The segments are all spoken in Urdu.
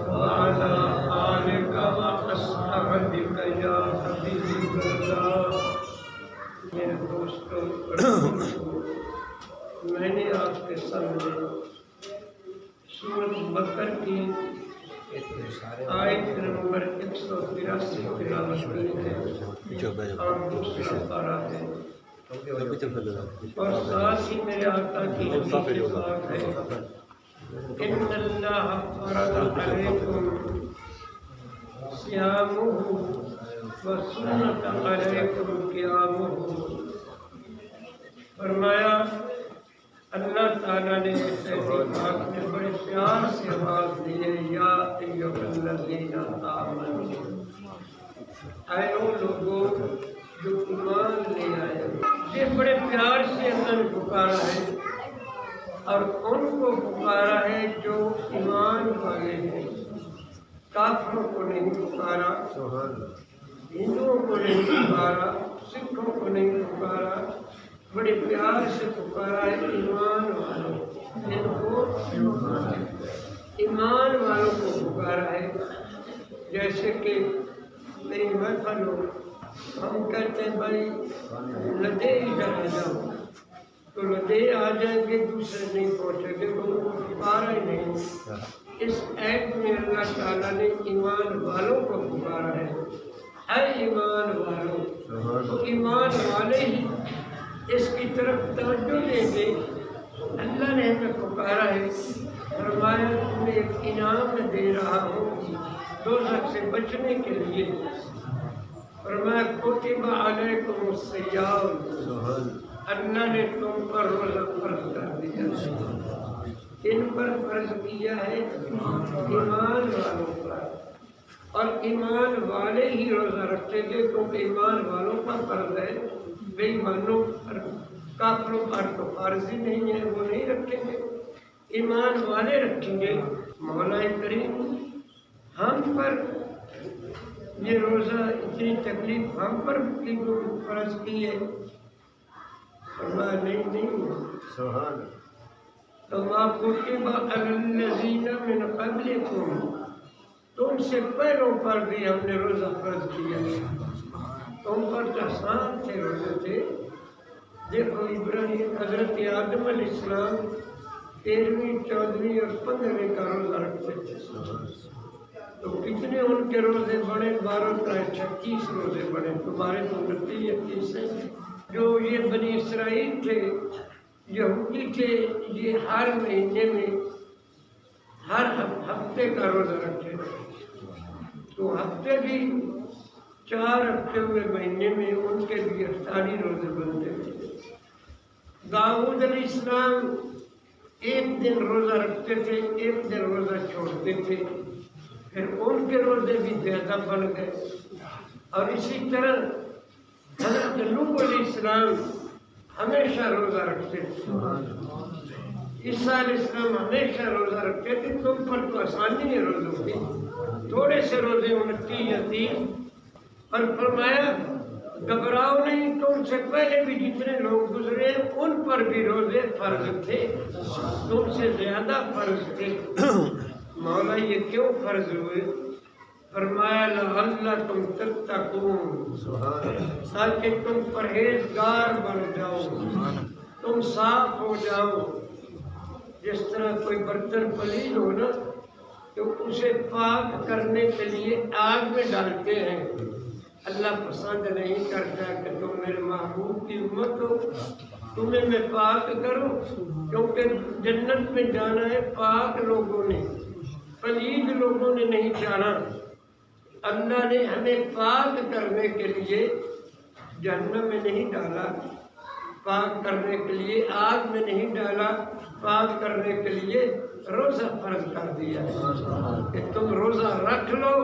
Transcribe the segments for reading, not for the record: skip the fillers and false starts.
وعلى آلك وأصحابك يا حبيب الله. میرے دوستوں، میں نے آپ کے سامنے سورۃ بقرہ کی آیت نمبر 183 تلاوت کی ہے اور دوسرا پارہ ہے، اور ساتھ ہی میرے آقا کی حدیث پاک ہے، ان اللہ فرض علیکم صیامہ وسنت علیکم قیامہ. فرمایا اللہ تعالیٰ نے پاک میں بڑے پیار سے آواز دی ہے، یا ایھا الذین آمنوا، اے وہ لوگوں جو ایمان لے آئے. یہ بڑے پیار سے اللہ نے پکارا ہے، اور ان کو پکارا ہے جو ایمان والے ہیں. کافروں کو نہیں پکارا، ہندوؤں کو نہیں پکارا، سکھوں کو نہیں پکارا، بڑے پیار سے پکارا ہے ایمان والوں. ان کو ایمان والوں کو پکارا ہے. جیسے کہ میری محفل ہو، ہم کہتے ہیں بھائی لدے ادھر آ جاؤ، تو لدے آ جائیں گے، دوسرے نہیں پہنچیں گے، ان کو پکارا ہی نہیں. اس ایت میں اللہ تعالیٰ نے ایمان والوں کو پکارا ہے. ہر ایمان والوں، تو ایمان والے ہی اس کی طرف توجہ دیں گے. اللہ نے ہمیں پکارا ہے، فرمایا تمہیں ایک انعام دے رہا ہوں دوزخ سے بچنے کے لیے. فرمایا کتب علیکم الصیام، اللہ نے تم پر روزہ فرض کر دیا. ان پر فرض کیا ہے ایمان والوں پر، اور ایمان والے ہی روزہ رکھیں گے، کیونکہ ایمان والوں کا فرض ہے. بے ایمانوں پر، کافروں پر تو فرض ہی نہیں ہے، وہ نہیں رکھیں گے. ایمان والے رکھیں گے. مولا کریم ہم پر یہ روزہ اتنی تکلیف ہم پر فرض کی ہے؟ فرمایا نہیں. تو ما کتب علی الذین من قبلکم، تم سے پہلوں پر بھی ہم نے روزہ فرض کیا ہے. تم پر تو آسان تھے روزے تھے. دیکھو ابراہیم حضرت آدم علیہ السلام 13ویں 14ویں اور 15ویں کا روزہ رکھتے تھے، تو کتنے ان کے روزے بڑے؟ 12 کا 36 روزے بڑے. تمہارے تو 29 ہیں. جو یہ بنی اسرائیل تھے، یہودی تھے، یہ ہر مہینے میں ہر ہفتے کا روزہ رکھتے تھے. تو ہفتے بھی 4 ہفتے ہوئے مہینے میں، ان کے بھی 48 روزے بنتے تھے. داؤد علیہ السلام 1 دن روزہ رکھتے تھے، 1 دن روزہ چھوڑتے تھے، پھر ان کے روزے بھی زیادہ بن گئے. اور اسی طرح حضرت نوح علیہ السلام ہمیشہ روزہ رکھتے تھے. عیسیٰ علیہ السلام ہمیشہ روزہ رکھتے تھے. تم پر تو آسانی ہے روزوں کی، تھوڑے سے روزے 29 یا 30. اور فرمایا گھبراؤ نہیں، تم سے پہلے بھی جتنے لوگ گزرے ان پر بھی روزے فرض تھے، تم سے زیادہ فرض تھے. مولا یہ کیوں فرض ہوئے؟ فرمایا لعلکم تتقون، تاکہ تم پرہیزگار بن جاؤ، تم صاف ہو جاؤ. جس طرح کوئی برتن پلید ہو نا، تو اسے پاک کرنے کے لیے آگ میں ڈالتے ہیں. اللہ پسند نہیں کرتا کہ تم میرے محبوب کی امت ہو، تمہیں میں پاک کروں، کیونکہ جنت میں جانا ہے پاک لوگوں نے، پلید لوگوں نے نہیں جانا. اللہ نے ہمیں پاک کرنے کے لیے جہنم میں نہیں ڈالا، پاک کرنے کے لیے آگ میں نہیں ڈالا، پاک کرنے کے لیے روزہ فرض کر دیا کہ تم روزہ رکھ لو،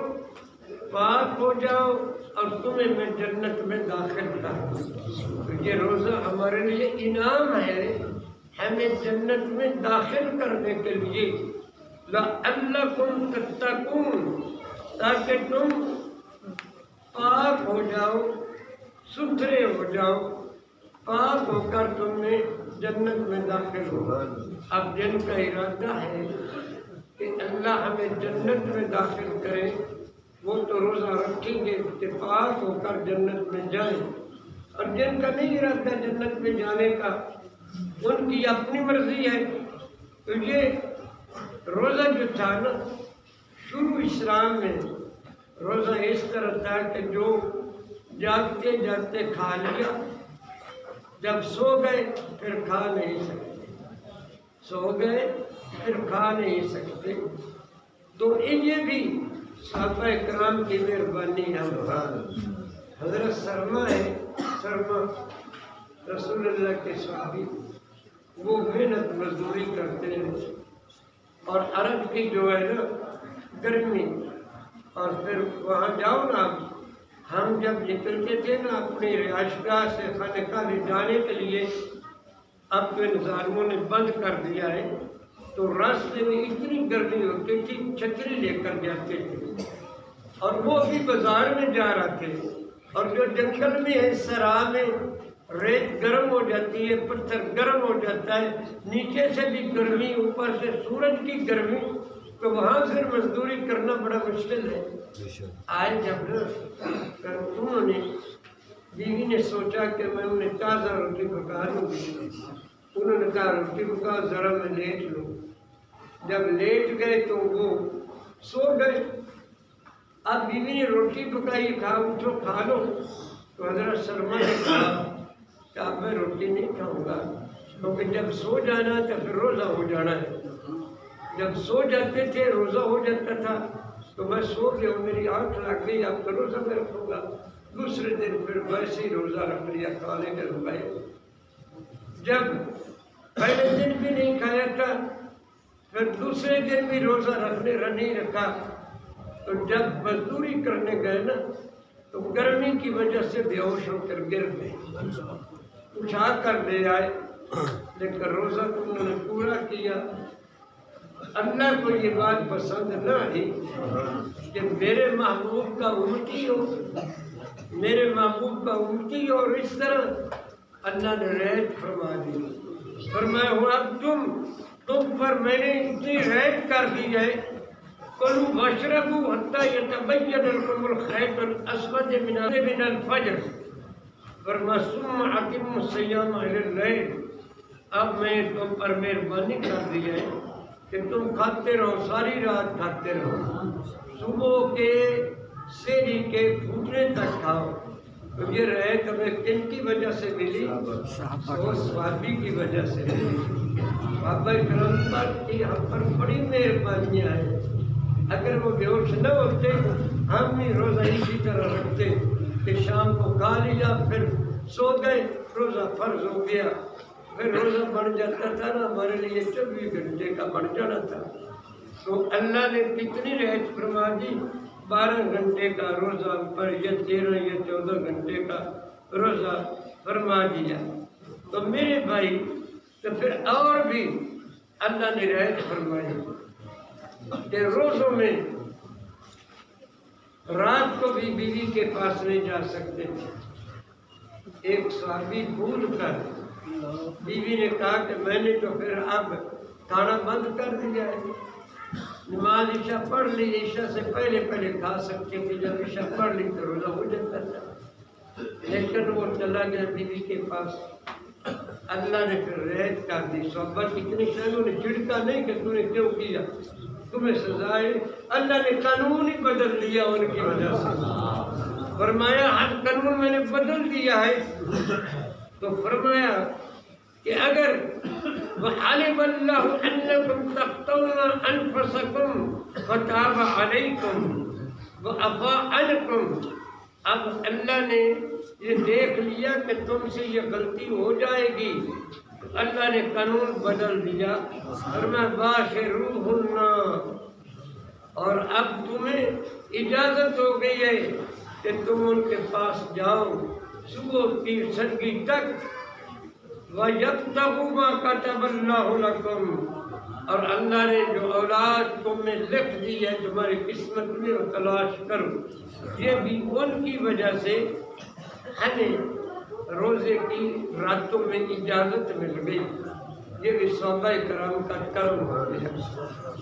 پاک ہو جاؤ، اور تمہیں میں جنت میں داخل کر دوں. تو یہ روزہ ہمارے لیے انعام ہے، ہمیں جنت میں داخل کرنے کے لیے. لعلکم تتقون، تاکہ تم پاک ہو جاؤ، ستھرے ہو جاؤ، پاک ہو کر تم نے جنت میں داخل ہو. اب جن کا ارادہ ہے کہ اللہ ہمیں جنت میں داخل کرے، وہ تو روزہ رکھیں گے اتفاق ہو کر جنت میں جائیں، اور جن کا نہیں ارادہ جنت میں جانے کا ان کی اپنی مرضی ہے۔ تو یہ روزہ جو تھا نا، شروع اسلام میں روزہ اس طرح تھا کہ جو جاگتے جاگتے کھا لیا، جب سو گئے پھر کھا نہیں سکتے، سو گئے پھر کھا نہیں سکتے۔ تو یہ بھی صحابہ کرام کی مہربانی ہے۔ حضرت سرما ہے، سرما رسول اللہ کے صحابی، وہ محنت مزدوری کرتے ہیں، اور عرب کی جو ہے نا گرمی، اور پھر وہاں جاؤ نا، ہم جب نکلتے تھے نا اپنی رہائش گاہ سے خانقاہ میں جانے کے لیے، اب تو ان ظالموں نے بند کر دیا ہے، تو راستے میں اتنی گرمی ہوتی تھی چھتری لے کر جاتے تھے، اور وہ بھی بازار میں جا رہے تھے، اور جو جنگل میں ہے سرا میں ریت گرم ہو جاتی ہے، پتھر گرم ہو جاتا ہے، نیچے سے بھی گرمی، اوپر سے سورج کی گرمی، تو وہاں پھر مزدوری کرنا بڑا مشکل ہے۔ آئے جب انہوں نے بیوی نے سوچا کہ میں انہیں تازہ روٹی پکا لوں گی، انہوں نے کہا روٹی پکا، ذرا میں لیٹ لوں۔ جب لیٹ گئے تو وہ سو گئے۔ اب بیوی نے روٹی پکائی، کھا اٹھو کھا لو، تو حضرت سلمہ نے کہا کہ اب میں روٹی نہیں کھاؤں گا، کیونکہ جب سو جانا تو پھر روزہ ہو جانا ہے۔ جب سو جاتے تھے روزہ ہو جاتا تھا، تو میں سو گیا، میری آنکھ لگ گئی، اب تو روزہ میں رکھوں گا۔ دوسرے دن پھر ویسے ہی روزہ رکھ لیا، کھانے کے روائے۔ جب پہلے دن بھی نہیں کھایا تھا، پھر دوسرے دن بھی روزہ نہیں رکھا، تو جب مزدوری کرنے گئے نا، تو گرمی کی وجہ سے بے ہوش ہو کر گر گئے، اٹھا کر لے آئے، لیکن روزہ تو انہوں نے پورا کیا۔ اللہ کو یہ بات پسند نہ آئی کہ میرے محبوب کا امتی ہو، میرے محبوب کا امتی ہو، اور اس طرح اللہ نے رعایت فرما دی۔ فرمایا ہوا اب تم پر میں نے اتنی رعایت کر دی ہے، کلوا واشربوا حتی یتبین لکم الخیط الاسود من الفجر، فرمایا ثم اتموا الصیام الی اللیل، اب میں تم پر مہربانی کر دی ہے کہ تم کھاتے رہو، ساری رات کھاتے رہو، صبح کے سحری کے پھوٹنے تک کھاؤ۔ تو یہ رعایت ہمیں کن کی وجہ سے ملی؟ وہ صحابی کی وجہ سے ملی۔ صحابہ کرام پر ہم پر بڑی مہربانیاں ہیں۔ اگر وہ بے ہوش نہ ہوتے، ہم بھی روزہ اسی طرح رکھتے کہ شام کو کھا لیا، پھر سو گئے، روزہ فرض ہو گیا، پھر روزہ بڑھ جاتا تھا نا، ہمارے لیے 24 گھنٹے کا بڑھ جانا تھا۔ تو اللہ نے کتنی رعایت فرما دی، 12 گھنٹے کا روزہ پر یا 13 یا 14 گھنٹے کا روزہ فرما دیا۔ تو میرے بھائی، تو پھر اور بھی اللہ نے رعایت فرمائی کہ روزوں میں رات کو بھی بیوی کے پاس نہیں جا سکتے تھے۔ ایک صحابی بھول کر بیوی نے کہا کہ میں نے تو پھر اب کھانا بند کر دیا ہے، نماز عشاء پڑھ لی، عشاء سے پہلے کھا سکتے تھے، جب عشاء پڑھ لی تو روزہ ہو جاتا تھا، لیکن وہ چلا گیا بیوی کے پاس۔ اللہ نے پھر رعایت کر دی۔ صحابہ اتنے شہروں نے چھڑکا نہیں کہ تم نے کیوں کیا، تمہیں سزا ہے۔ اللہ نے قانون ہی بدل دیا ان کی وجہ سے، فرمایا ہر قانون میں نے بدل دیا ہے۔ تو فرمایا کہ اگر وَعَلِمَ اللَّهُ أَنَّكُمْ تَقْتُلُونَ أَنفُسَكُمْ فَتَابَ عَلَيْكُمْ وَعَفَا عَنْكُمْ، اب اللہ نے یہ دیکھ لیا کہ تم سے یہ غلطی ہو جائے گی، تو اللہ نے قانون بدل دیا، فرمایا باشروہن، اور اب تمہیں اجازت ہو گئی ہے کہ تم ان کے پاس جاؤ صبح کی سنگی تک، وَيَبْتَغُوا مَا كَتَبَ اللَّهُ لَكُمْ، اور اللہ نے جو اولاد تم میں لکھ دی ہے تمہاری قسمت میں، وہ تلاش کرو۔ یہ بھی ان کی وجہ سے ہمیں روزے کی راتوں میں اجازت مل گئی۔ یہ بھی صحابہ کرام کا کرم ہو گیا۔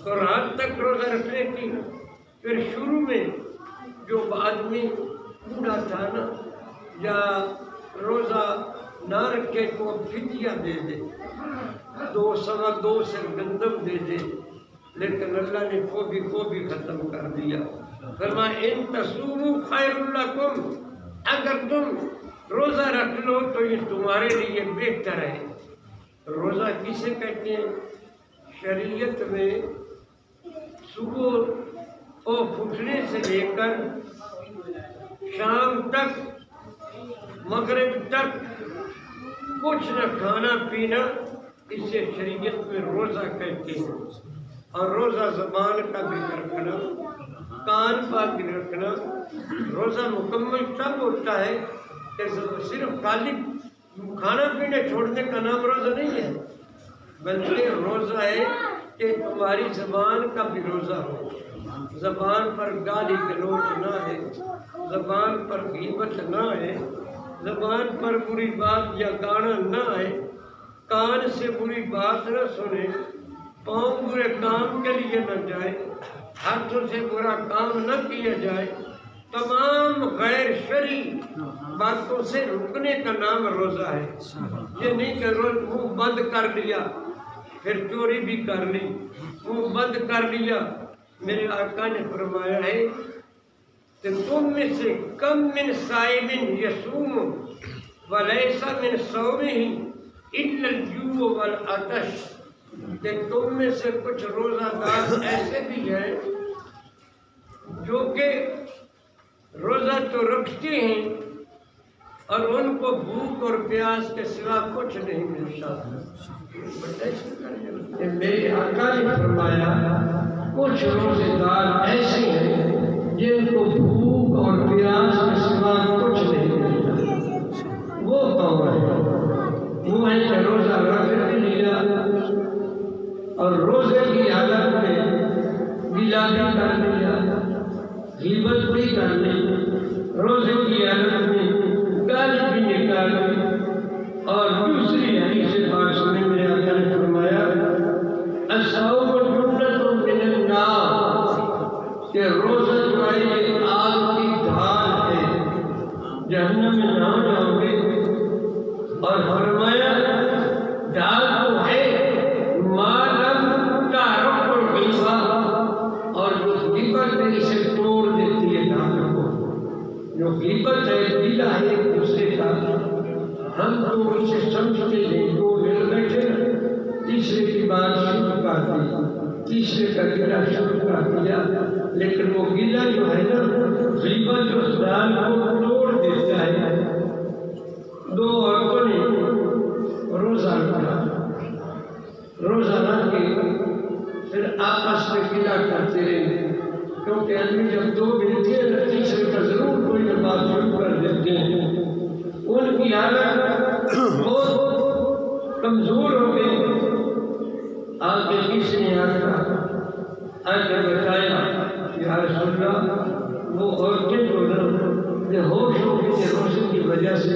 تو رات تک روزہ رکھنے کی، پھر شروع میں جو آدمی بوڑھا تھا نا، یا روزہ نہ رکھے تو فدیہ دے دے، 2 سوا 2 سے گندم دے دے، لیکن اللہ نے کو بھی ختم کر دیا۔ فرمایا ان تصوموا خیر لکم، اگر تم روزہ رکھ لو تو یہ تمہارے لیے بہتر ہے۔ روزہ کسے کہتے ہیں؟ شریعت میں صبح اور پھٹنے سے لے کر شام تک، مغرب تک کچھ نہ کھانا پینا، اسے شریعت میں روزہ کہتے ہیں۔ اور روزہ زبان کا بھی رکھنا، کان پاک بھی رکھنا۔ روزہ مکمل تب ہوتا ہے کہ صرف خالی کھانا پینا چھوڑنے کا نام روزہ نہیں ہے، بلکہ روزہ ہے کہ تمہاری زبان کا بھی روزہ ہو، زبان پر گالی گلوچ نہ ہے، زبان پر غیبت نہ ہے، زبان پر بری بات یا گانا نہ ہے، کان سے بری بات نہ سنے، پاؤں برے کام کے لیے نہ جائے، ہاتھوں سے برا کام نہ کیا جائے، تمام غیر شرعی باتوں سے رکنے کا نام روزہ ہے۔ یہ نہیں کہ روز منہ بند کر لیا پھر چوری بھی کر لی، منہ بند کر لیا۔ میرے آقا نے فرمایا ہے کہ تم میں سے کم من صائم یصوم ولیس من صومہ الا الجوع والعطش، کہ تم میں سے کچھ روزہ دار ایسے بھی ہیں جو کہ روزہ تو رکھتے ہیں اور ان کو بھوک اور پیاس کے سوا کچھ نہیں ملتا۔ میرے آقا نے فرمایا کچھ روزے دار ایسے ہیں جن کو بھوک اور پیاس کے سوا کچھ نہیں ملتا۔ وہ کون ہے؟ وہ ہے کہ روزہ رکھ لیا اور روزے کی حالت میں گلہ بھی کر لیا، غیبت بھی کر لی، روزے کی حالت میں گالی بھی نکال لی۔ اور دوسری حدیث پاک سنیں، میرے آقا نے فرمایا الصوم جنۃ من النار، کہ روزہ جو ہے یہ آگ کی ڈھال ہے، جہنم میں نہ جاؤ گے۔ اور فرمایا ڈھال تو ہے ما لم تعرف الغیبہ، اور جو غیبت ہے اسے توڑ دیتی ہے ڈھال کو۔ جو غیبت ہے گلہ ہے ایک دوسرے کا، ہم تو اسے سمجھتے ہیں، دو مل بیٹھے تیسرے کی بات شروع کر دی، تیسرے کا گلہ شروع کر دیا، لیکن وہ گلہ جو ہے نا، غیبت اس ڈھال کو توڑ دیتا ہے۔ 2 عورتوں نے روزہ رکھا، روزہ رکھ کے پھر آپس میں گلہ کرتے رہے، کیونکہ آدمی جب 2 ملتے ہیں تیسرے کا ضرور کوئی نہ بات شروع کر دیتے ہیں۔ ان کی حالت بہت کمزور ہو گئی۔ آگے کس نے آگے بتایا یا رسول اللہ، وہ عورتیں جو بے ہوش ہو گئی تھے روزے کی وجہ سے،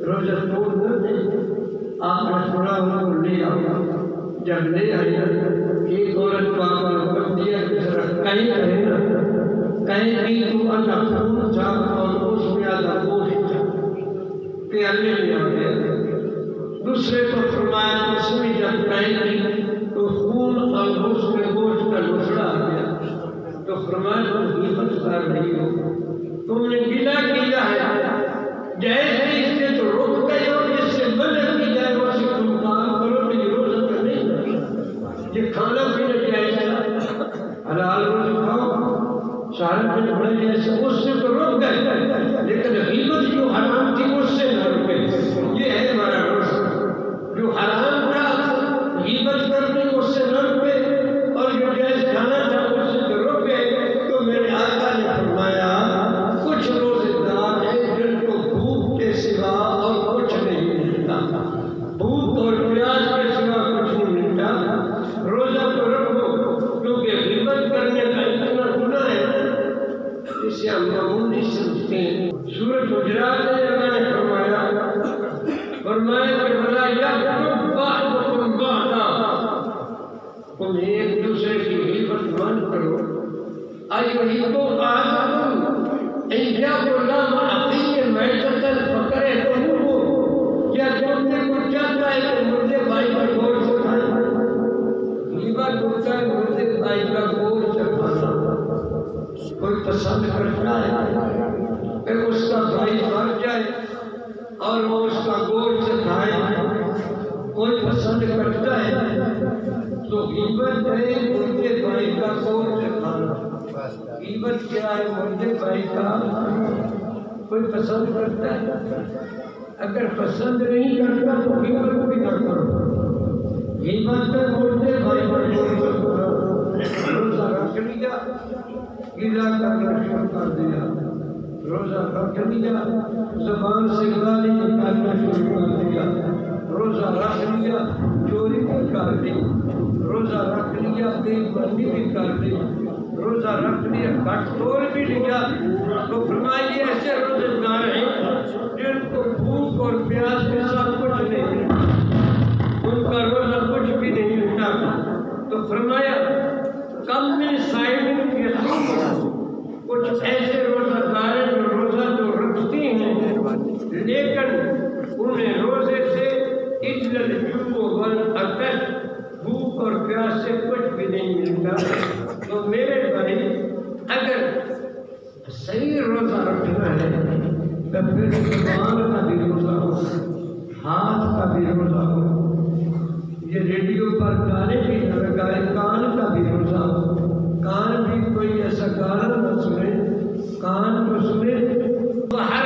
روزہ توڑ نہ دیں، آپ نے تھوڑا ان کو لے آیا۔ جب لے آیا ایک عورت کو آپ نے حکم دیا کہ ذرا کہیں کہیں نا، کہیں بھی تو آدھا خون تھا اور اس میں آدھا گوشت تھا، پیالے میں آ گیا۔ دوسرے کو فرمایا اس میں جب کہیں گی تو خون اور اس میں گوشت کا لوچڑا آ گیا، تو فرمایا تم غیبت کر رہی ہو، تم نے گلہ کیا ہے، جیسے اس سے تو رک گئے ہو، جس سے منع کی جائے وہ سے تم کام کرو، یہ روزہ تو نہیں ہے، یہ کھانا پینا جائز ہے، حلال روزہ کھاؤ، شہر میں بڑے جیسے اس سے تو رک گئے، لیکن غیبت جو حرام تھی اس سے نہ رکے۔ یہ ہے ہمارا روزہ، جو حرام تھا غیبت کرنے اس سے نہ رکے، اور جو جائز کھانا تھا اس سے تو رک گئے۔ تو میرے آقا نے فرمایا کچھ روزے دار ہیں جن کو بھوک کے سوا اور کچھ نہیں ملتا، بھوک اور پیاس کے سوا کچھ نہیں ملتا، روزہ تو رکھو، کیونکہ غیبت کرنے کا اتنا گناہ ہے جسے ہم معمول نہیں سمجھتے ہیں۔ سورۃ حجرات میں اللہ نے فرمایا کہ بھلا یغتب بعضکم بعضا تم ایک دوسرے کی غیبت مت کرو. ایحب احدکم ان یاکل لحم اخیہ میتۃ فکرہتموہ، کیا تم میں کوئی چاہتا ہے کہ مردے بھائی کا گوشت کھائے؟ غیبت ہوتا ہے مردے بھائی کا گوشت کھانا. کوئی پسند کرتا ہے کہ اس کا بھائی مر جائے اور وہ اس کا گوشت کھائے؟ کوئی پسند کرتا ہے؟ تو غیبت ہے مردے بھائی کا گوشت کھانا. غیبت کیا ہے؟ مردے بھائی کا. کوئی پسند کرتا ہے؟ اگر پسند نہیں کرتا تو غیبت بھی نہ کرو. غیبت ہے مردے بھائی کا گوشت کھانا. روزہ رکھ لیا، گلا کرنا شروع کر دیا. روزہ رکھ لیا، زبان سے گالی نکالنا شروع کر دیا. روزہ رکھ لیا، چوری بھی کر دی. روزہ رکھ لیا، بے ایمانی بھی کر دی. روزہ رکھ لیا، کٹ توڑ بھی لیا. تو فرمائیے ایسے روزے دار ہیں جن کو بھوک اور پیاس کے ساتھ کچھ نہیں ملتا، ان کا روزہ کچھ بھی نہیں ملتا. تو فرمایا کم من صائم یصوم، کچھ ایسے روزہ دار ہیں جو روزہ تو رکھتے ہیں لیکن انہیں روزے سے الا الجوع والعطش، بھوک اور پیاس سے کچھ بھی نہیں ملتا. تو میرے بھائی اگر صحیح روزہ رکھنا ہے تو پھر زبان کا بھی روزہ ہو، ہاتھ کا بھی روزہ ہو. یہ ریڈیو پر گانے بھی نہ لگائے، کان کا بھی روزہ ہو. کان بھی کوئی ایسا گانا نہ سنے، کان کو سنے. تو ہر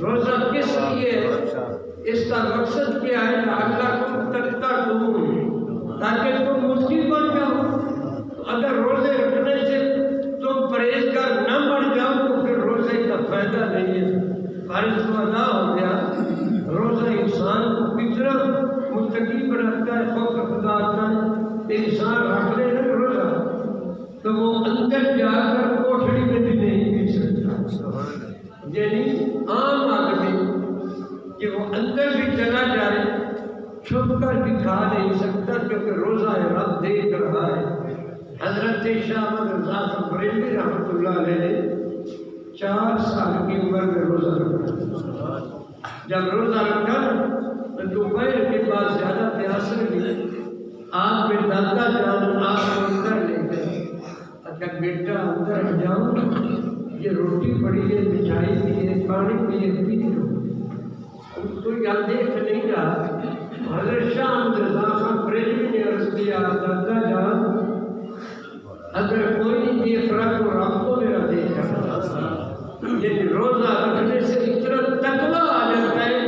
روزہ کس لیے ہے؟ اس کا مقصد کیا ہے؟ لعلکم تتقون، تاکہ تم متقی بن جاؤ. اگر روزے رکھنے سے تم پرہیزگار نہ بن جاؤ تو پھر روزے کا فائدہ نہیں ہے. فرض تو ادا ہو گیا. روزہ انسان کو کتنا متقی بناتا ہے، خوف خدا آتا ہے. انسان رکھ لے نا روزہ تو وہ اندر جا کر کوٹھڑی میں بھی نہیں پی سکتا. یعنی عام آدمی کہ وہ اندر بھی چلا جائے چھپ کر بھی کھا نہیں سکتا کیونکہ روزہ رب دیکھ رہا ہے. حضرت شاہ احمد رضا بریلوی رحمۃ اللہ علیہ نے 4 سال کی عمر میں روزہ رکھا. جب روزہ رکھا تو دوپہر کے بعد زیادہ پیاس لگی. آپ کے دادا جان آپ کو اندر لے گئے. اگر بیٹا اندر جاؤ، یہ روٹی پڑی ہے، مٹھائی بھی ہے، پانی بھی ہے، پی لو. تو یہاں دیکھ نہیں رہا. حضرت شاہ احمد رضا بریلوی نے عرض کیا دادا جان اگر کوئی نہیں دیکھ رہا تو رب کو میرا دیکھ رہا. یعنی روزہ رکھنے سے اتنا تقویٰ آ جاتا ہے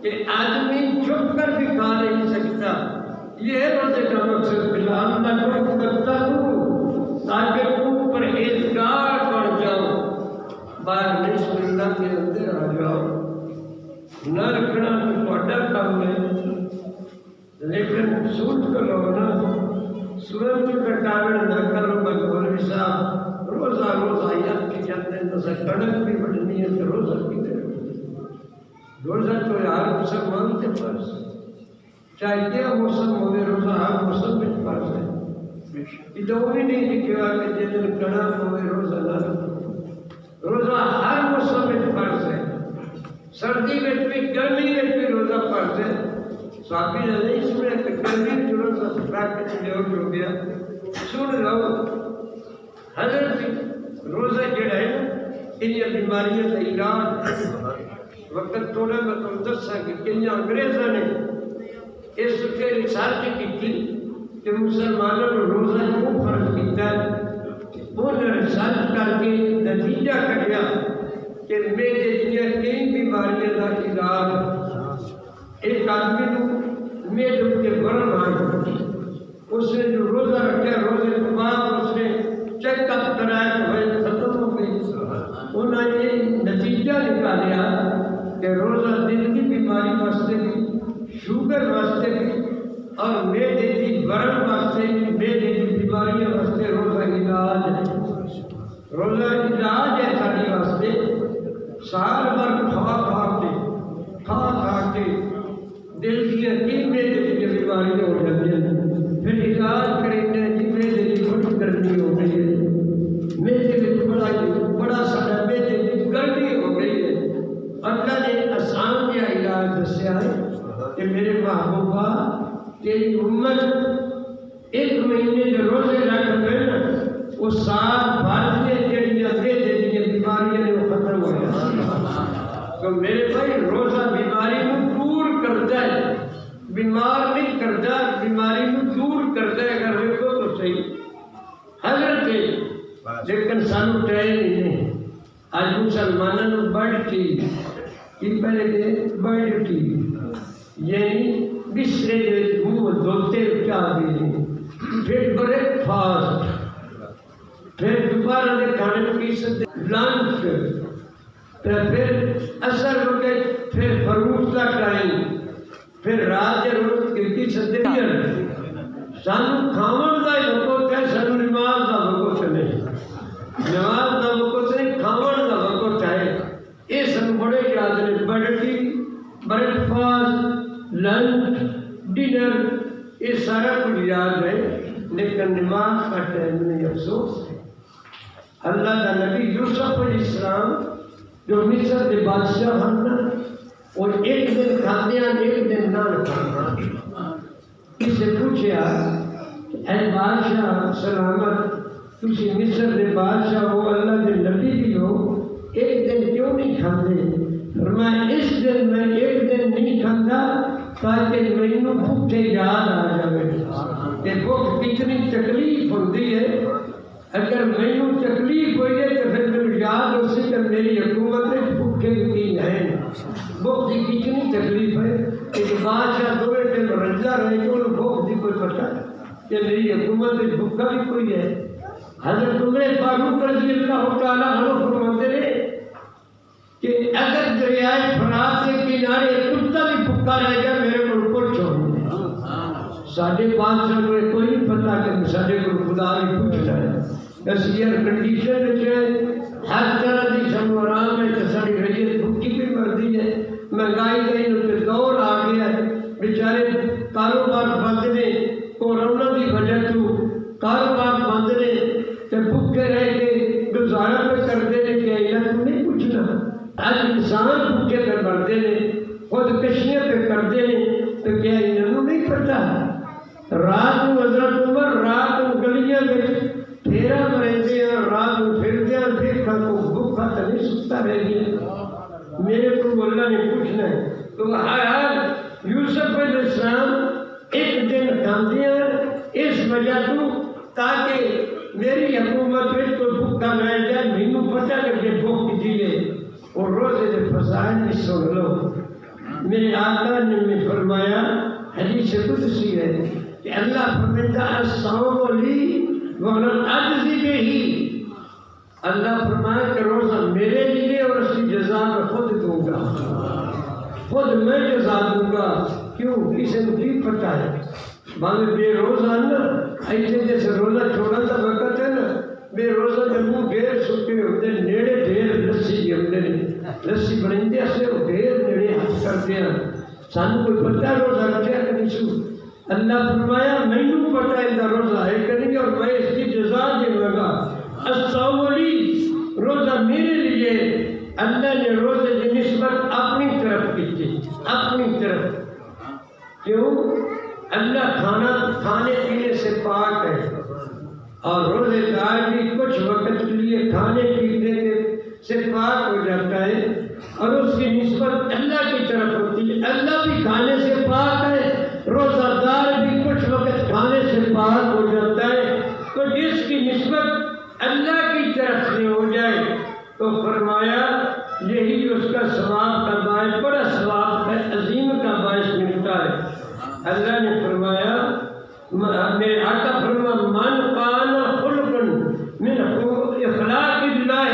کہ آدمی چھپ کر بھی کھا نہیں سکتا. یہ ہے روزے کا مقصد. لعلکم تتقون، تاکہ تم پرہیزگار بن جاؤ. باہر نہیں اللہ کے اندر آ جاؤ. نہ رکھنا تو بڑا کام ہے لیکن سوٹ کرو نا، سورج کی کٹاوٹ نہ کرو. مولوی صاحب روزہ یاد کی جاتے ہیں تو کڑک بھی بڑھنی ہے تو روزہ کی روزہ تو ہر مسلمان کے پاس، چاہے کیا موسم ہو گئے، روزہ ہر موسم کے پاس ہے. یہ بھی نہیں لکھا کہ جس دن کڑک ہو گئے روزہ نہ رکھو. روزہ ہر موسم میں فرض ہے. سردی میں بھی، گرمی میں بھی روزہ فرض ہے. صحابی نے نہیں سنا کہ گرمی میں روزہ سکھا کے چلے ہو گیا. سن لو حضرت روزہ جڑا ہے ان بیماریوں کا علاج وقت تھوڑا میں تم دسا کہ کنیا انگریزوں نے اس کے ریسرچ کی تھی کہ مسلمانوں نے روزہ کیوں فرض کیا ہے. انہوں نے ریسرچ کر کے نتیجہ کیا کہ میرے دنیا کئی بیماریوں کا علاج. ایک آدمی کو میرے کے برن آئی، اس نے جو روزہ رکھا، روزے کے بعد اس نے چیک اپ کرایا تو وہ ختم ہو گئی. انہوں نے یہ نتیجہ نکالا کہ روزہ دل کی بیماری واسطے بھی، شوگر واسطے بھی اور میدے کی برن واسطے بھی، میدے کی بیماریاں واسطے روزہ علاج ہے. روزہ علاج ہے ساری واسطے. سال بھر کھا کے دل کی میدے کی بیماریاں ہو جاتی ہیں. پھر علاج کریں جی میرے لیے بڑی گرمی ہو گئی ہے، میرے لیے بڑا سارا میرے لیے گرمی ہو گئی ہے۔ اللہ نے آسان یا علاج دسیا ہے کہ میرے محبوبہ تیری امت ایک مہینے جو روزے رکھ گئے نا وہ سال بھر میں جڑیاں دے بیماریاں نے وہ ختم ہو جائیں۔ تو میرے بھائی روزہ بیماری کو دور کرتا ہے، بیمار نہیں کرتا، بیماری کو دور کرتا ہے۔ اگر دیکھو تو صحیح حضرت ہے، لیکن سانو ٹائم ہی نہیں۔ آج مسلمانوں نے بڑھ کی پہلے کہ بڑھ کی یعنی بسرے دے منہ دھوتے چاہ دیے، پھر بریک فاسٹ، پھر دوبارہ دے کھانے کی سدے لنچ، پھر اثر وقت، پھر فروٹ کا ٹائم، پھر رات کے روز کی سدے سانو کھاون دا وقت ہے، سانو نماز دا وقت نہیں، نماز دا وقت نہیں، کھاون دا وقت ہے۔ یہ سن بڑے یاد نے، بڑی بریک فاسٹ، لنچ، ڈنر، یہ سارا کچھ یاد ہے، لیکن نماز کا ٹائم نہیں۔ افسوس ہے اللہ کا نبی یوسف علیہ السلام جو مصر کے بادشاہ ہیں وہ ایک دن کھاتے ہیں ایک دن نہ کھاتے ہیں۔ اس سے پوچھا اے بادشاہ سلامت، تسی مصر کے بادشاہ ہو، اللہ کے نبی بھی ہو، ایک دن کیوں نہیں کھاتے؟ فرمایا اس دن میں ایک دن نہیں کھاتا تاکہ مینوں بھوکے یاد آ جائے کہ بھوک کتنی تکلیف ہوتی ہے۔ اگر مینوں تکلیف ہوئی ہے تو پھر مجھے یاد ہو سی کہ میری حکومت میں بھوکے کی ہے، بھوک کی کتنی تکلیف ہے۔ ایک بادشاہ دو دن رنجا رہے تو انہوں بھوک کی کوئی پتہ کہ میری حکومت میں بھوکا بھی کوئی ہے۔ حضرت عمر فاروق رضی اللہ تعالیٰ عنہ فرماتے ہیں کہ اگر دریائے فرات کے کنارے کتا بھی بھوکا رہ گیا میرے کو کچھ چھوڑ ساڑھے 500 میں کوئی نہیں پتا کہ ساڑھے کو خدا نے کچھ رہا ہے۔ اس ایئر کنڈیشن جو ہے ہر طرح کی سن آرام ہے کہ ساری ریت بھوکی بھی مردی ہے، مہنگائی کا دور آ گیا ہے، بیچارے کاروبار بند نے، کورونا کی وجہ تو کاروبار بند نے، تو بھوکے رہ کے گزارا پہ کرتے ہیں کہ اللہ تم نہیں پوچھنا۔ آج انسان بھوکے پہ مرتے ہیں، خود کشیاں پہ کرتے ہیں، تو کیا انہوں نہیں پتا؟ رات کو حضرت عمر رات کو گلیاں میں پھیرا مرتے ہیں، رات کو پھرتے ہیں، دیکھا تو بھوکا تو نہیں سکتا رہ گیا۔ میرے کو اللہ نے پوچھنا ہے تو ہر حال یوسف علیہ السلام ایک دن کھاتے ہیں اس وجہ تو تاکہ میری حکومت میں کوئی بھوکا نہ جائے، مینوں پتہ لگے بھوک کتنی ہے۔ اور روزے کے فضائل بھی سن لو۔ میرے آقا نے میں فرمایا، حدیث قدسی ہے کہ اللہ فرماتا ہے الصوم لی وانا اجزی بہ، اللہ فرمایا کہ روزہ میرے لیے اور اس کی جزا میں خود دوں گا، خود میں جزا دوں گا۔ کیوں؟ کسی کو کی پتہ ہے مانے بے روزہ نا ایسے جیسے روزہ چھوڑا تھا وقت ہے نا، بے روزہ کے منہ ڈھیر سکے ہوتے نیڑے ڈھیر لسی جی ہوتے لسی بنتے سے وہ ڈھیر نیڑے ہاتھ کرتے ہیں، سانو کوئی پتہ روزہ رکھے کہ نہیں سو۔ اللہ فرمایا مینوں پتہ ہے روزہ ہے کہ نہیں اور میں اس کی جزا دوں گا۔ الصوم لی، روزہ میرے لیے۔ اللہ نے روزے کی نسبت اپنی طرف کی تھی، اپنی طرف۔ کیوں؟ اللہ کھانے پینے سے پاک ہے اور روزے دار بھی کچھ وقت کے لیے کھانے پینے سے پاک ہو جاتا ہے اور اس کی نسبت اللہ کی طرف ہوتی ہے۔ اللہ بھی کھانے سے پاک ہے، روزہ دار بھی کچھ وقت کھانے سے پاک ہو جاتا ہے، تو جس کی نسبت اللہ کی طرف سے ہو جائے تو فرمایا یہی اس کا ثواب کا باعث، بڑا ثواب ہے، عظیم کا باعث ملتا ہے۔ اللہ نے فرمایا، میرے آقا فرما من کان خلقا من اخلاق اللہ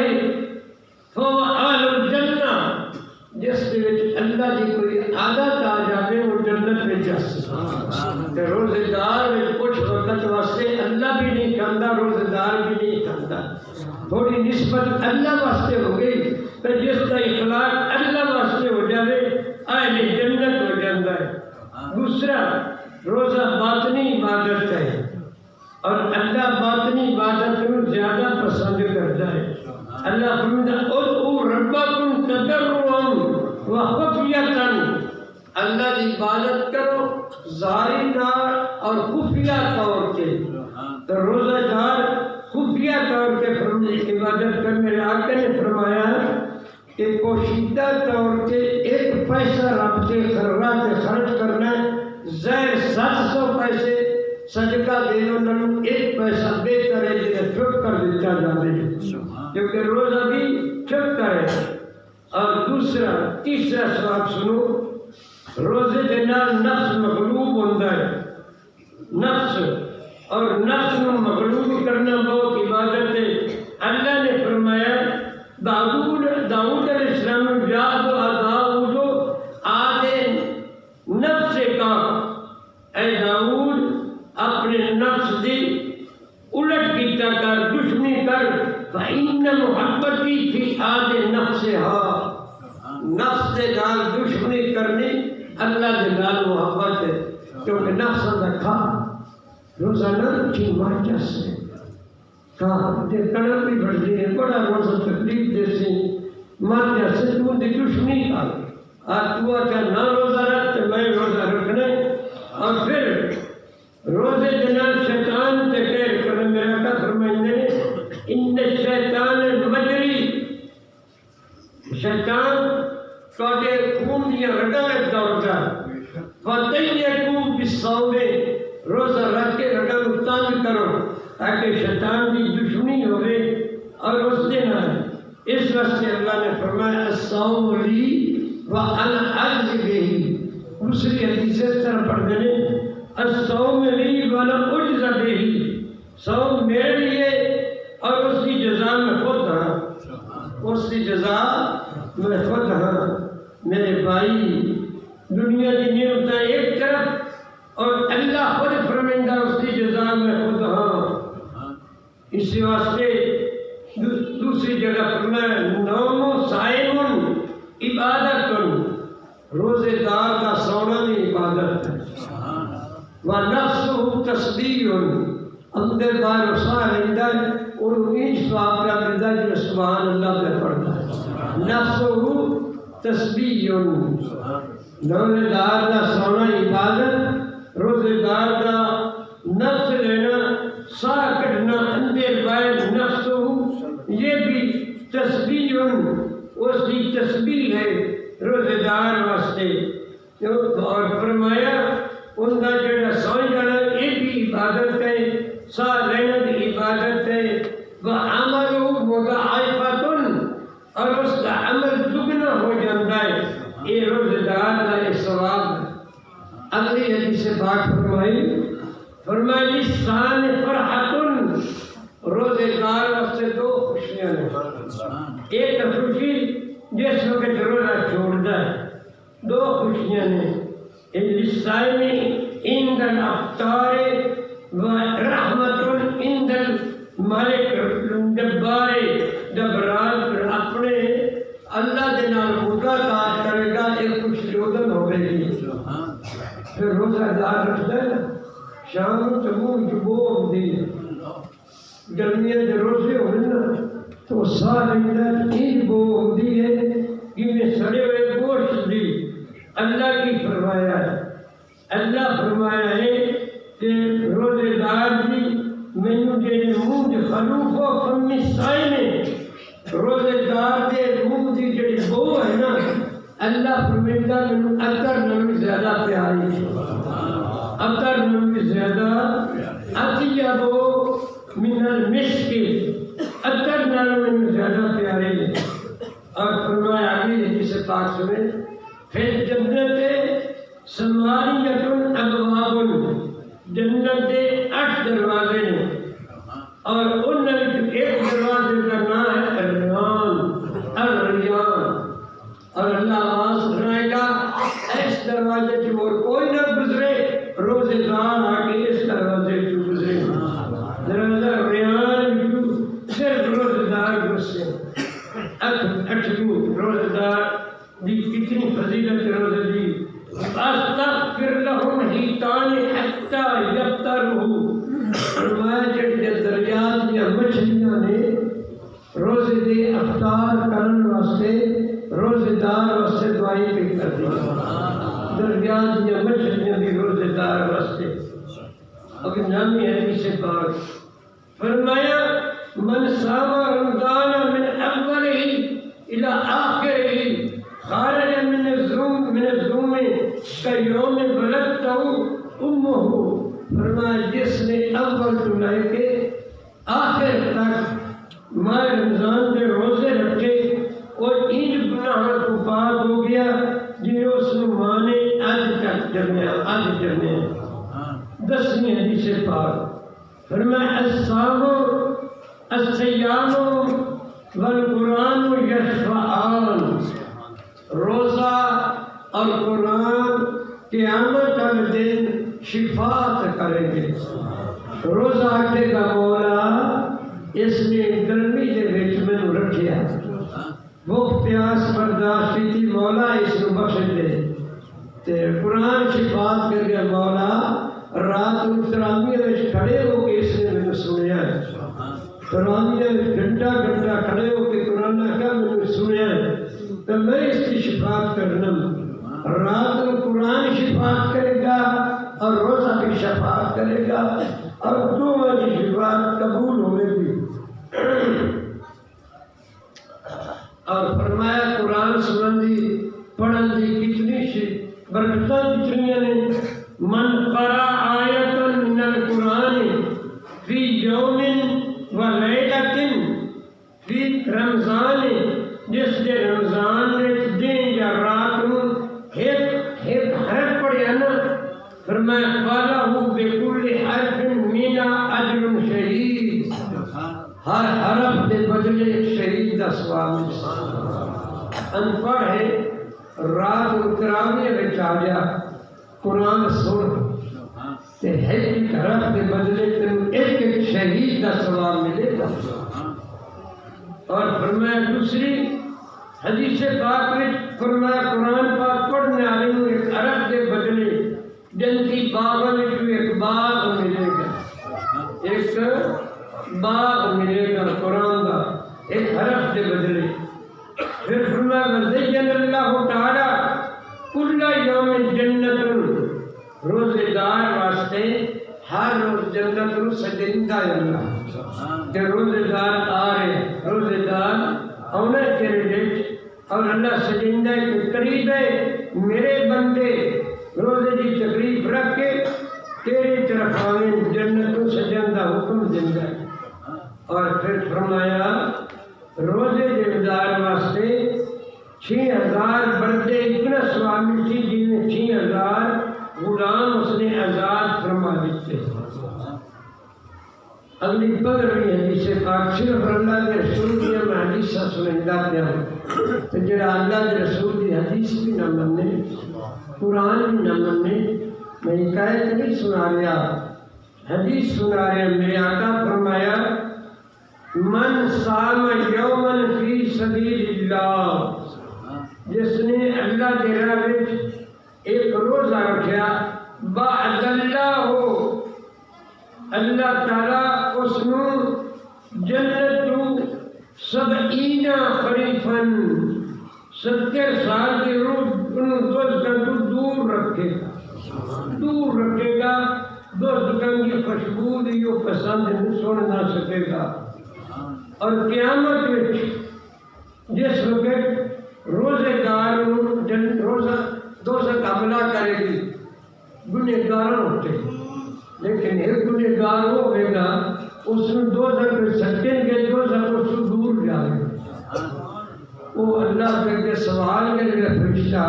فهو اہل الجنہ، جس کے وچ اللہ کی کوئی عادت آ جائے وہ جنت میں جا سکتا۔ روزے دار میں کچھ وقت واسطے اللہ بھی نہیں کھاتا، روزے دار بھی نہیں کھاتا، تھوڑی نسبت اللہ واسطے ہو گئی تو جس کا اخلاق اللہ واسطے ہو جائے اہل جنت ہو جاتا ہے۔ دوسرا روزہ باطنی عبادت ہے اور اللہ باطنی عبادت کو زیادہ پسند کرتا ہے۔ اللہ فرماتا ہے ادعوا ربکم تضرعا وخفیۃ، اللہ کی عبادت کرو ظاہری طور اور خفیہ طور پہ۔ تو روزہ دار خفیہ طور پہ عبادت کرنے آقا نے فرمایا کہ پوشیدہ طور پہ ایک پیسہ رب کے خیرات میں خرچ کرنا ہے، زیر 700 پیسے صدقہ دینا نہ ایک پیسہ بہتر ہے جنہیں چھپ کر دیتا جاتے ہیں، کیونکہ روزہ بھی چھپ کرے۔ اور دوسرا تیسرا سواب سنو، روزے کے نال نفس مغلوب ہوتا ہے، نفس اور نفس کو مغلوب کرنا بہت عبادت ہے۔ اللہ نے فرمایا داؤد علیہ السلام جاد داؤد آدھے نفس کا، اے داؤد اپنے نفس دی الٹ کیتا کر، دشمنی کر، فإن محبتی فی آدھے نفسہا، نفس دے نال دشمنی کرنی اللہ دے نال محبت ہے، کیونکہ نفس دا کھا روزانہ کی مارچہ سے کہا کہ کنر بھی بڑھتی ہے، بڑا روزہ تکلیف دے سے مارچہ سے تو دی دشمنی کھا آج تو آچا نہ روزہ رکھ تو میں روزہ رکھنے، اور پھر روزے جنال شیطان تے کہہ کرنے میرا کا فرمائنے ان شیطان مجری، شیطان توڑے خون دیا رگا ہے دوڑتا فَتَيَّكُمْ بِالصَّوْمِ، روزہ رکھ کے رگا مستان کرو تاکہ شیطان کی دشمنی ہوئے اور اس دن آئے۔ اس وقت اللہ نے فرمایا الصوم لی وَأَنَا أَجْزِي بِهِ، دوسری حدیث اس طرح پڑھ دینے الصوم لی وَأَنَا أُجْزَ بِهِ، صوم میرے لیے اور اس کی جزا میں خود ہاں، اس کی جزا میں خود ہاں۔ میرے بھائی دنیا کی نعمتیں ایک طرف اور اللہ خود فرمائندہ اس کی جزا میں خود ہاں، اسی واسطے دوسری جگہ فرمایا نوم صائم عبادت، روزے دار کا سونا بھی عبادت ہے، وَنَفْسُهُ تَسْبِيحٌ، اندر باہر ساہ لیندہ اور انہیں سواب کا ملتا جو سبحان اللہ پہ پڑھتا ہے۔ نَفْسُهُ تسبیح، روزے دار کا سونا عبادت، روزے دار کا نفس لینا، ساہ کٹنا اندر باہر نفس ہو، یہ بھی تسبیح، اس کی تسبیح ہے روزے دار واسطے۔ اور فرمایا ان کا جڑا سوئی جانا یہ بھی عبادت ہے، ساہ لینا بھی عبادت ہے، وَعَمَلُهُ مُضَاعَفَةٌ، اور اس کا عمل دگنا ہو جاتا ہے، یہ روزے دار کا ایک ثواب ہے۔ اگلی حدیث پاک فرمائی لسان فرحۃ، روزے دار واسطے دو خوشیاں ہیں، ایک خوشی جس وقت روزہ چھوڑتا ہے، دو خوشیاں ہیں، للصائم عند الافطار ورحمۃ عند الملک الجبار، جب رات اپنے اللہ کے نال ملاقات کرے گا ایک خوش روزن ہوگی گی، پھر روزہ دار رکھتا ہے شام کو منہ چبو ہوتی ہے، گرمیاں کے روزے ہوئے نا تو سارے اندر این بو ہوتی ہے کہ میں سڑے ہوئے گوشت دی۔ اللہ کی فرمایا ہے، اللہ فرمایا ہے کہ روزے دار دی مینوں جے منہ دے خلوف و فم صائم، روزے دار دے منہ دی جڑی بو ہے نا اللہ فرمائندا مینوں عطر نال زیادہ پیاری ہے، عطر نال زیادہ اطیب من المسک، عطر نال مینوں زیادہ پیارے ہے۔ اور فرمایا اگلی حدیث پاک سنیں پھر جنت ثمانیۃ ابواب، جنت کے 8 دروازے ہیں اور ان میں ایک دروازے کا نام ہے الریان، الریان، اور اللہ آواز سنائے گا اس دروازے سے اور کوئی نہ گزرے، روزے دار آ کے اس دروازے سے گزرے، دروازہ ریان صرف روزے دار گزرے۔ 8ویں روزے دار دی کتنی فضیلت روزے دی، استغفر لهم حیتان دی افطار کرن واسطے روزے دار واسطے دعائی پہ کر دی درگاہ دیا مچھلیاں بھی روزے دار واسطے اب نامی حدیث پاک فرمایا من صام رمضان من اوله الى آخره خارج من الزوم كيوم ولدته امه فرمایا جس نے اول سے لے کے آخر تک ماہ رمضان کے روزے رکھے اور ان گناہوں کو پاک ہو گیا جنہیں اس ماں نے آج تک جمعہ 10ویں حدیث پاک فرمایا الصیام والقرآن یشفعان روزہ اور قرآن قیامت کا دن شفاعت کریں گے روزہ آٹے کا مولا اس نے گرمی کے وچ مینوں رکھیا وہ پیاس برداشت کی مولا اس کو بخش دے تے قرآن شفاعت کر کے مولا رات تراویح میں کھڑے ہو کے اس نے مینوں سنیا تراویح میں گھنٹہ کھڑے ہو کے قرآن کا مینوں سنیا تو میں اس کی شفاعت کرنا رات کو قرآن شفاعت کرے گا اور روزہ بھی شفاعت کرے گا اور دونوں کی شفاعت قبول ہوئے گی اور فرمایا قرآن سنندی پڑھن دی کتنی برکتاں کتنی نے من قرأ آیۃ من القرآن فی یوم و لیلۃ فی رمضان جس نے رمضان دن یا رات نو ایک حرف پڑھیا نا فرمایا فَلَهُ بِكُلِّ حَرْفٍ مِّنَا أَجْرٌ شَهِيدٌ ہر حرف دے بدلے ایک شہید دا ثواب ان پڑھ ہے رات تراویح میں آ گیا قرآن سن تے ایک حرف دے بدلے تینوں ایک شہید دا ثواب ملے گا اور فرمایا دوسری حدیث پاک میں فرمایا قرآن پاک پڑھنے والے کو ایک حرف دے بدلے جنتی باغوں میں ایک باغ ملے گا ایک باغ ملے گا قرآن کا ایک حرف دے بدلے پھر فرمایا وَزَيَّنَ اللَّهُ تَعَالَى كُلَّ يَوْمٍ جَنَّةٌ روزے دار واسطے ہر روز جنت رو سجندہ اللہ کہ روزے دار آ رہے روزے دار آنا تیرے دیکھ اور اللہ سجندہ کے قریب ہے میرے بندے روزے کی تکلیف رکھ کے تیری طرف آئیں جنت رو سجندہ حکم دندہ اور پھر فرمایا روزے دیودار واسطے 6000 بردے اتنا سوامی تھی جن میں 6000 غلام اس نے آزاد فرما دیتے اگلی 15ویں حدیث پاک صرف اللہ کے رسول کی ہم حدیثہ سنندہ پہ ہوں تو جڑا اللہ کے رسول کی حدیث بھی نہ مننے قرآن بھی نہ مننے میں حکایت نہیں سنا رہا حدیث سنا رہا میرے آقا فرمایا من صام یوما فی سبیل اللہ جس نے اللہ کے راہ میں ایک روزہ رکھیا بعد اللہ ہو اللہ تعالیٰ اس نو جنت 70 خریفاً 70 سال کے روز انہوں دوزگاں کو دور رکھے گا دوزگاں کی خوشبو دیو پسند نہیں سن نہ سکے گا اور قیامت میں جس وقت روزے دار روزہ دوزخ حملہ کرے گی گنہگار ہوتے لیکن ایک گنہگار ہوئے گا اس نے دوزخ میں سٹیں گے دوزخ اس کو دور جائے وہ اللہ کے سوال کرے گا فرشتہ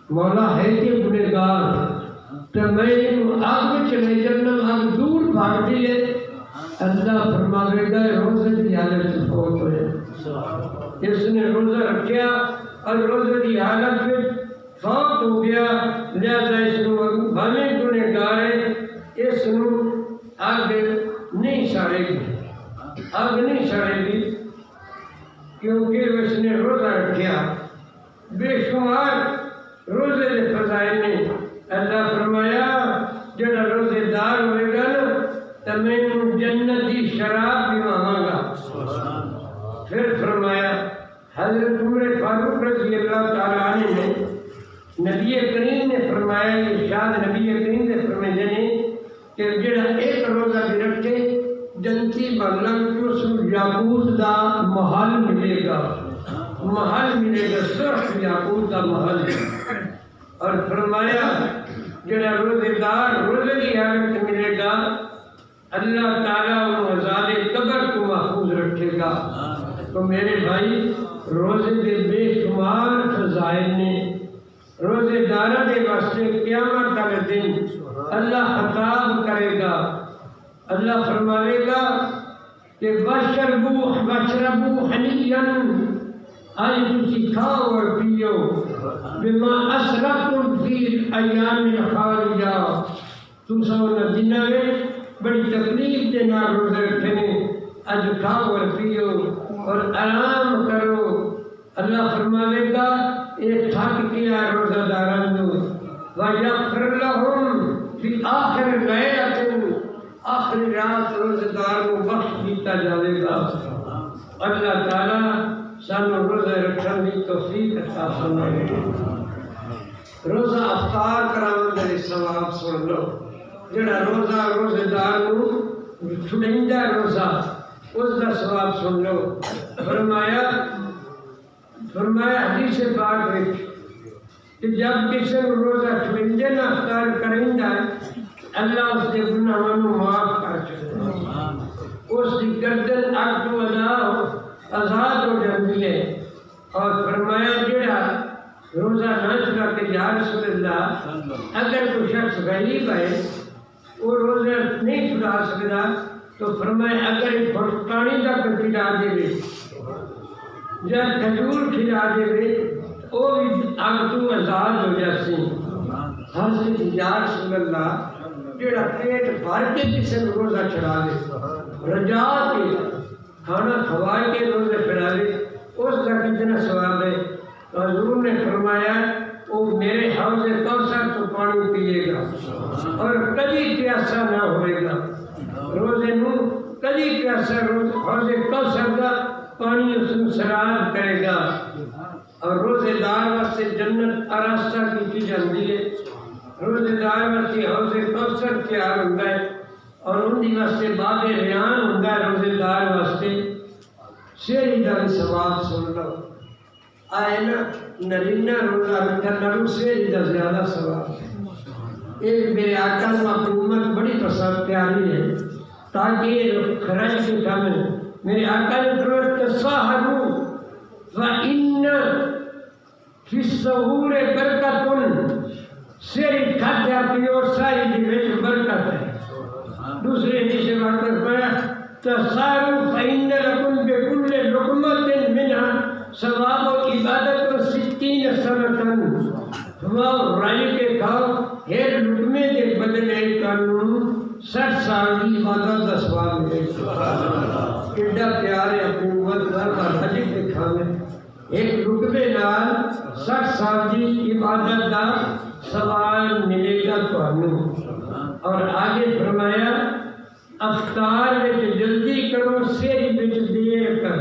مولا ہے کہ گنہگار تو میں آگ میں چلے جانا آگ دور بھاگتی ہے اللہ فرماوے گا روزے کی حالت سے فوت ہوئے اس نے روزہ رکھیا اور روزے کی حالت میں فوت ہو گیا لہذا اس کو بھلے گنہگار ہے اس کو آگ نہیں سڑے گی کیونکہ اس نے روزہ رکھیا بے شمار روزے کے فضائل نے اللہ فرمایا جڑا روزے دار ہوئے گا نا تو میں جنت کی شراب بھی مانگا گا پھر فرمایا حضرت عمر فاروق رضی اللہ تعالیٰ عنہ نے نبی کریم نے فرمایا ارشاد نبی کریم نے فرمایا کہ جڑا ایک روزہ بھی رکھے جنتی بنگلہ میں اس یاقوت دا محل ملے گا سرخ یاقوت دا محل. اور فرمایا جڑا روزے دار روزے کی حالت ملے گا اللہ تعالیٰ وہ عذاب قبر کو محفوظ رکھے گا. تو میرے بھائی روزے دے بے شمار فضائل نے. روزے دارہ دے واسطے قیامت والے دن اللہ خطاب کرے گا. اللہ فرمائے گا کہ وَاشْرَبُوا حَنِيًّا آج تسی کھاؤ اور پیو بما اسرفتم فی الایام الخالیہ. تساں دنوں میں بڑی تکلیف دے نال روزے رکھے نے اج کھاؤ اور پیو اور آرام کرو. اللہ فرمائے گا یہ تھک گیا روزہ داران نو وَيَغْفِرْ لَهُمْ فی آخر لیلۃ آخری رات روزہ دار کو بخش دیتا جائے گا. اللہ تعالیٰ سانو روزہ رکھنے کی توفیق عطا فرمائے. روزہ افطار کراون دے ثواب سن لو. جڑا روزہ دار نو چھڑیندا روزہ اس دا ثواب سن لو. فرمایا حدیث پاک وچ کہ جب کسی روزہ چھڑیندا نہ افطار کریندا اللہ اس کے گناہاں نو معاف کر چھڑدا. اس دی گردن اگ تو آزاد ہو جاتی ہے. اور فرمایا جڑا روزہ نہ چھڑا کہ یا رسول اللہ اگر کوئی شخص غریب ہے وہ روزہ نہیں چھڑا سکتا تو فرمایا اگر ایک گھٹ پانی کا کھلا دے یا کھجور کھلا دے وہ بھی اگ تو آزاد ہو جاتی. حضرت یا رسول اللہ جڑا پیٹ بھر کے کسی نے روزہ چڑھا دے رجا کے کھانا کھوا کے روزے چھڑا دے اس کا کتنا ثواب ہے. حضور نے فرمایا وہ میرے حوض کوثر تو پانی پیے گا اور کبھی پیاسا نہ ہوئے گا. روزے نو کبھی پیاسا حوض کوثر کا پانی اس میں سراب کرے گا. اور روزے دار واسطے جنت آراستہ کی جاتی ہے. روزے دار واسطے حوض کوثر تیار ہوتا ہے اور ان کی واسطے باب ریان ہوتا ہے. روزے دار واسطے سہری کا بھی ثواب سن لو. آئے نا نرینا روزہ رکھا نرو سہری کا زیادہ ثواب ہے. ایک میرے آقا کو اپنی امت بڑی پسند پیاری ہے تاکہ یہ خرچ کے کام ہے. میرے آقا نے فرمایا تساہروا فإن فی السحور برکۃ. سہری کھاتے پیو ساری دی وچ برکت ہے. دوسرے حدیث میں فرمایا تساہروا فإن لکم بکل لقمۃ منها ثواب و عبادت 60 سنۃ. تمام رائی کے کھاؤ ہر لقمے کے بدلے قانون 60 سال کی عبادت کا ثواب ملے گا. کتنا پیار ہے اپنی امت کا حج کے کھانے ایک لقمے نال 60 سال کی عبادت کا ثواب ملے گا تمہیں. اور آگے فرمایا افطار میں جلدی کرو سحری میں دیر کر.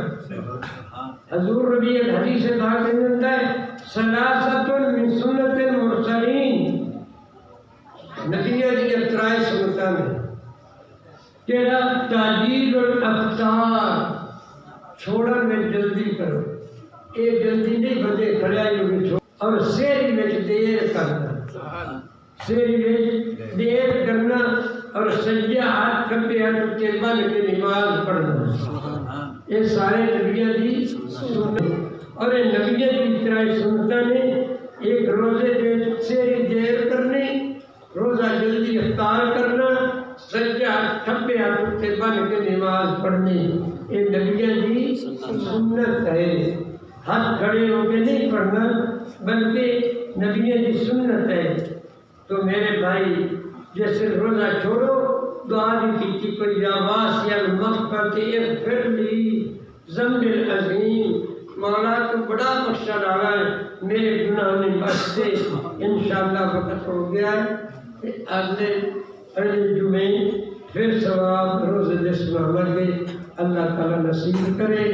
حضور نبی حدیث پاک میں ملتا ہے ثلاثۃ من سنت المرسلین. نبی دی اترائے سنتاں میں تیرا تعجیل الافطار چھوڑن میں جلدی کرو. یہ جلدی نہیں بندے کھڑے ہوئے چھوڑ. اور سحری میں دیر کرنا. سحری میں دیر کرنا اور سجدہ ہاتھ کھبے ہاتھ کے بن کے نماز پڑھنا. یہ سارے نبیوں کی سنت. اور یہ نبیوں کی طرح سنتاں نے ایک روزے میں سحری دیر کرنی روزہ جلدی افطار کرنا سجدہ کھبے ہاتھ کے بن کے نماز پڑھنی. یہ نبیوں کی سنت ہے. ہاتھ کھڑے ہو کے نہیں پڑھنا بلکہ نبیوں کی سنت ہے. تو میرے بھائی جیسے روزہ چھوڑو دعا بھی کی کوئی یا واسع المغفرۃ اغفر لی ذنب العظیم. مولا تو بڑا بخشنے والا ہے میرے گناہ میں بخش دے. انشاءاللہ وقت ہو گیا ہے. اگلے جمعے پھر ثواب روزے دس محمد اللہ تعالیٰ نصیب کرے.